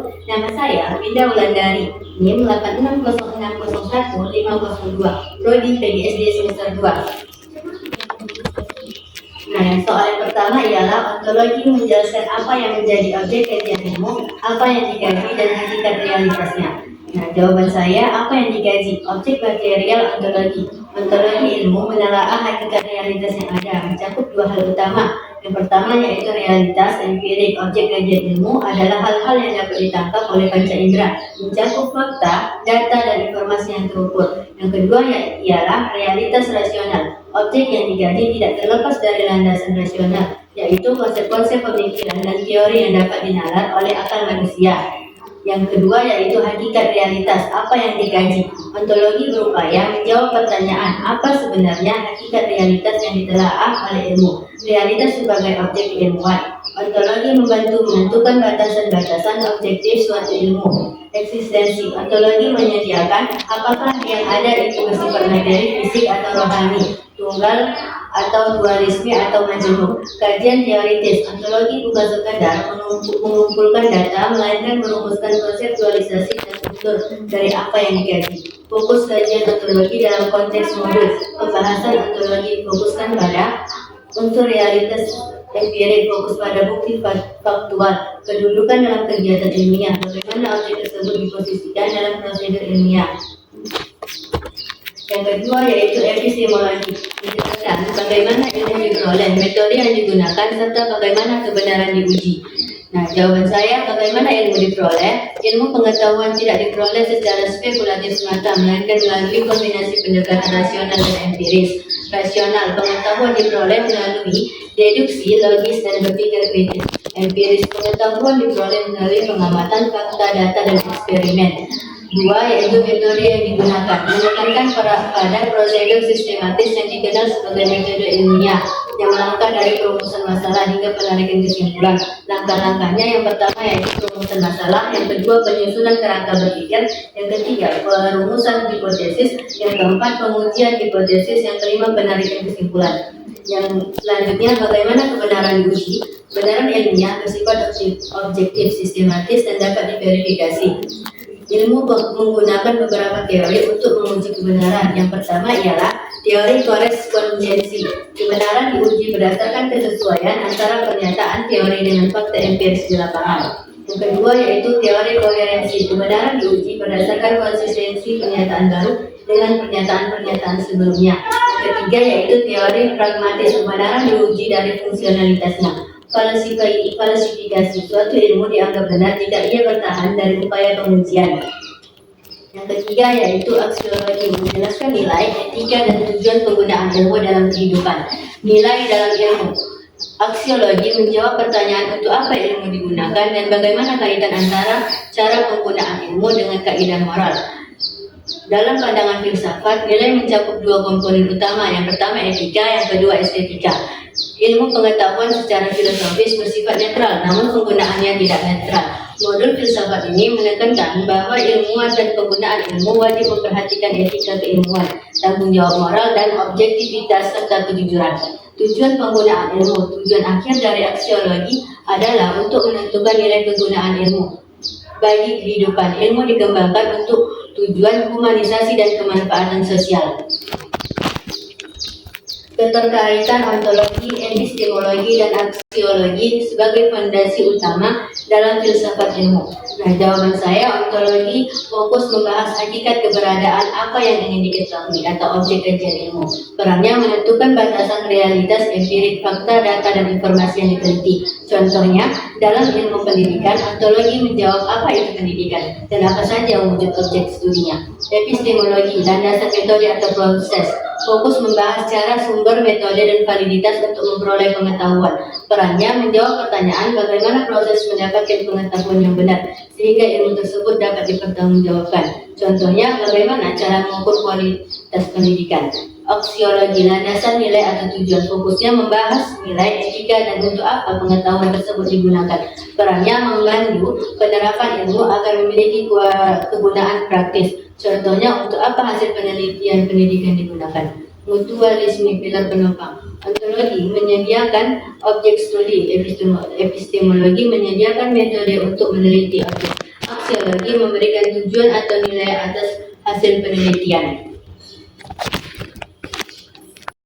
Nama saya Winda Wulandari, NIM 860601 Prodi PGSD semester 2. Nah, soal yang pertama ialah ontologi menjelaskan apa yang menjadi objek kajian ilmu, apa yang dikaji, dan hakikat realitasnya. Nah, jawaban saya, apa yang dikaji? Objek material ontologi. Ontologi ilmu menelaah hakikat realitas yang ada, mencakup dua hal utama. Yang pertama yaitu realitas empirik. Objek kajian ilmu adalah hal-hal yang dapat ditangkap oleh panca indera, mencakup fakta, data, dan informasi yang terukur. Yang kedua ialah realitas rasional. Objek yang dikaji tidak terlepas dari landasan rasional, yaitu konsep-konsep pemikiran dan teori yang dapat dinalar oleh akal manusia. Yang kedua yaitu hakikat realitas, apa yang dikaji. Ontologi berupaya menjawab pertanyaan, apa sebenarnya hakikat realitas yang ditelaah oleh ilmu. Realitas sebagai objek ilmuwan. Ontologi membantu menentukan batasan-batasan objektif suatu ilmu. Eksistensi. Ontologi menyediakan apakah yang ada itu bersifat materi, fisik, atau rohani, tunggal atau dualisme atau majemuk. Kajian teoritis. Ontologi bukan sekadar mengumpulkan data, melainkan merumuskan konseptualisasi dan struktur dari apa yang dikaji. Fokus kajian ontologi dalam konteks modul. Pembahasan ontologi difokuskan pada unsur realitas empirik, fokus pada bukti faktual, kedudukan dalam kegiatan ilmiah, bagaimana objek tersebut diposisikan dalam prosedur ilmiah. Yang kedua yaitu epistemologi, menjelaskan bagaimana ilmu diperoleh, metode yang digunakan, serta bagaimana kebenaran diuji. Nah, jawaban saya, bagaimana ilmu diperoleh? Ilmu pengetahuan tidak diperoleh secara spekulatif semata, melainkan melalui kombinasi pendekatan rasional dan empiris. Rasional, pengetahuan diperoleh melalui deduksi, logis, dan berpikir kritis. Empiris, pengetahuan diperoleh melalui pengamatan fakta, data, dan eksperimen. Dua, yaitu metode yang digunakan, menekankan pada prosedur sistematis yang dikenal sebagai metode ilmiah, yang melangkah dari perumusan masalah hingga penarikan kesimpulan. Langkah-langkahnya yang pertama yaitu perumusan masalah, yang kedua penyusunan kerangka berpikir, yang ketiga perumusan hipotesis, yang keempat pengujian hipotesis, yang kelima penarikan kesimpulan. Yang selanjutnya bagaimana kebenaran diuji. Kebenaran ilmiah bersifat objektif, sistematis, dan dapat diverifikasi. Ilmu menggunakan beberapa teori untuk menguji kebenaran. Yang pertama ialah teori korespondensi. Kebenaran diuji berdasarkan kesesuaian antara pernyataan teori dengan fakta empiris di lapangan. Yang kedua yaitu teori koherensi. Kebenaran diuji berdasarkan konsistensi pernyataan baru dengan pernyataan-pernyataan sebelumnya. Yang ketiga yaitu teori pragmatis. Kebenaran diuji dari fungsionalitasnya. Falsifikasi. Suatu ilmu dianggap benar jika ia bertahan dari upaya pengujian. Yang ketiga yaitu aksiologi, menjelaskan nilai, etika, dan tujuan penggunaan ilmu dalam kehidupan. Nilai dalam ilmu. Aksiologi menjawab pertanyaan untuk apa ilmu digunakan dan bagaimana kaitan antara cara penggunaan ilmu dengan kaidah moral. Dalam pandangan filsafat, nilai mencakup dua komponen utama. Yang pertama etika, yang kedua estetika. Ilmu pengetahuan secara filosofis bersifat netral, namun penggunaannya tidak netral. Modul filsafat ini menekankan bahwa ilmuwan dan penggunaan ilmu wajib memperhatikan etika keilmuan, tanggung jawab moral, dan objektivitas serta kejujuran. Tujuan penggunaan ilmu. Tujuan akhir dari aksiologi adalah untuk menentukan nilai kegunaan ilmu bagi kehidupan. Ilmu dikembangkan untuk tujuan humanisasi dan kemanfaatan sosial. Keterkaitan ontologi, epistemologi, dan aksiologi sebagai fondasi utama dalam filsafat ilmu. Nah, jawaban saya, ontologi fokus membahas hakikat keberadaan apa yang ingin diketahui atau objek kajian ilmu. Perannya menentukan batasan realitas empirik, fakta, data, dan informasi yang diteliti. Contohnya, dalam ilmu pendidikan, ontologi menjawab apa itu pendidikan dan apa saja wujud objek studinya. Epistemologi, landasan metode atau proses, fokus membahas cara, sumber, metode, dan validitas untuk memperoleh pengetahuan. Perannya menjawab pertanyaan bagaimana proses mendapatkan pengetahuan yang benar, sehingga ilmu tersebut dapat dipertanggungjawabkan. Contohnya, bagaimana cara mengukur kualitas pendidikan. Aksiologi, landasan nilai atau tujuan, fokusnya membahas nilai, etika, dan untuk apa pengetahuan tersebut digunakan. Perannya membantu penerapan ilmu agar memiliki kegunaan praktis. Contohnya, untuk apa hasil penelitian pendidikan digunakan. Mutualisme, pilar penopang. Ontologi menyediakan objek studi, epistemologi menyediakan metode untuk meneliti objek. Aksiologi memberikan tujuan atau nilai atas hasil penelitian.